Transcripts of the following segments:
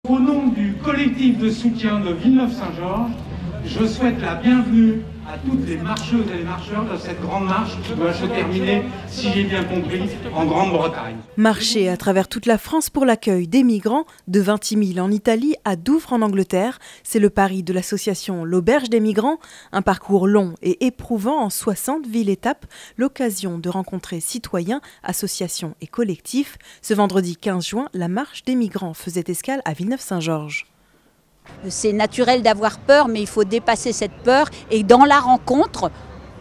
Au nom du collectif de soutien de Villeneuve-Saint-Georges, je souhaite la bienvenue à toutes les marcheuses et les marcheurs de cette grande marche qui doit se terminer, si j'ai bien compris, en Grande-Bretagne. Marcher à travers toute la France pour l'accueil des migrants, de Vintimille en Italie à Douvres en Angleterre, c'est le pari de l'association L'Auberge des Migrants. Un parcours long et éprouvant en 60 villes-étapes, l'occasion de rencontrer citoyens, associations et collectifs. Ce vendredi 15 juin, la marche des migrants faisait escale à Villeneuve-Saint-Georges. C'est naturel d'avoir peur, mais il faut dépasser cette peur. Et dans la rencontre,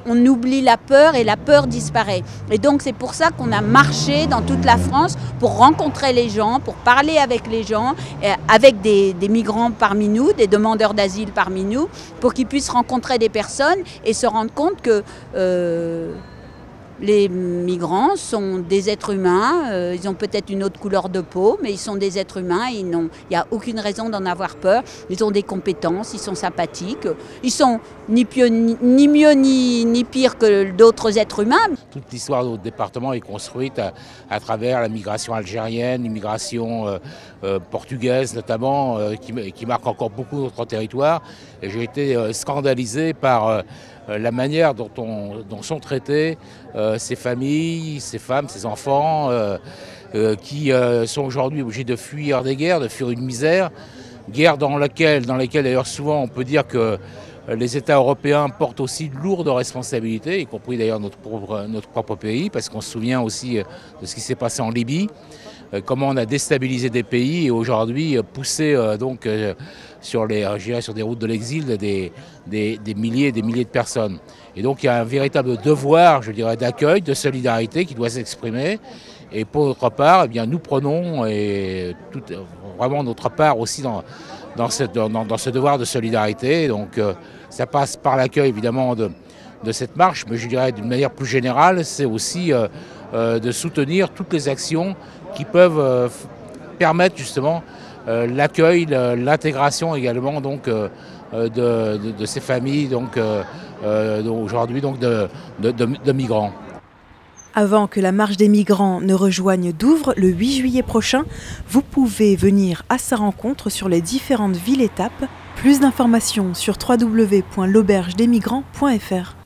on oublie la peur et la peur disparaît. Et donc c'est pour ça qu'on a marché dans toute la France pour rencontrer les gens, pour parler avec les gens, avec des migrants parmi nous, des demandeurs d'asile parmi nous, pour qu'ils puissent rencontrer des personnes et se rendre compte que les migrants sont des êtres humains, ils ont peut-être une autre couleur de peau, mais ils sont des êtres humains, il n'y a aucune raison d'en avoir peur. Ils ont des compétences, ils sont sympathiques, ils sont ni mieux ni pire que d'autres êtres humains. Toute l'histoire de notre département est construite à travers la migration algérienne, l'immigration portugaise notamment, qui marque encore beaucoup notre territoire. Et j'ai été scandalisé par la manière dont sont traités ces familles, ces femmes, ces enfants qui sont aujourd'hui obligés de fuir des guerres, de fuir une misère. Guerre dans laquelle d'ailleurs souvent on peut dire que les États européens portent aussi de lourdes responsabilités, y compris d'ailleurs notre propre pays, parce qu'on se souvient aussi de ce qui s'est passé en Libye, comment on a déstabilisé des pays et aujourd'hui poussé sur des routes de l'exil des milliers et des milliers de personnes. Et donc il y a un véritable devoir, je dirais, d'accueil, de solidarité qui doit s'exprimer. Et pour notre part, eh bien, nous prenons vraiment notre part aussi dans ce devoir de solidarité. Donc ça passe par l'accueil évidemment de cette marche, mais je dirais d'une manière plus générale, c'est aussi de soutenir toutes les actions qui peuvent permettre justement l'accueil, l'intégration également donc, de ces familles aujourd'hui de migrants. Avant que la marche des migrants ne rejoigne Douvres le 8 juillet prochain, vous pouvez venir à sa rencontre sur les différentes villes-étapes. Plus d'informations sur www.l'aubergedesmigrants.fr.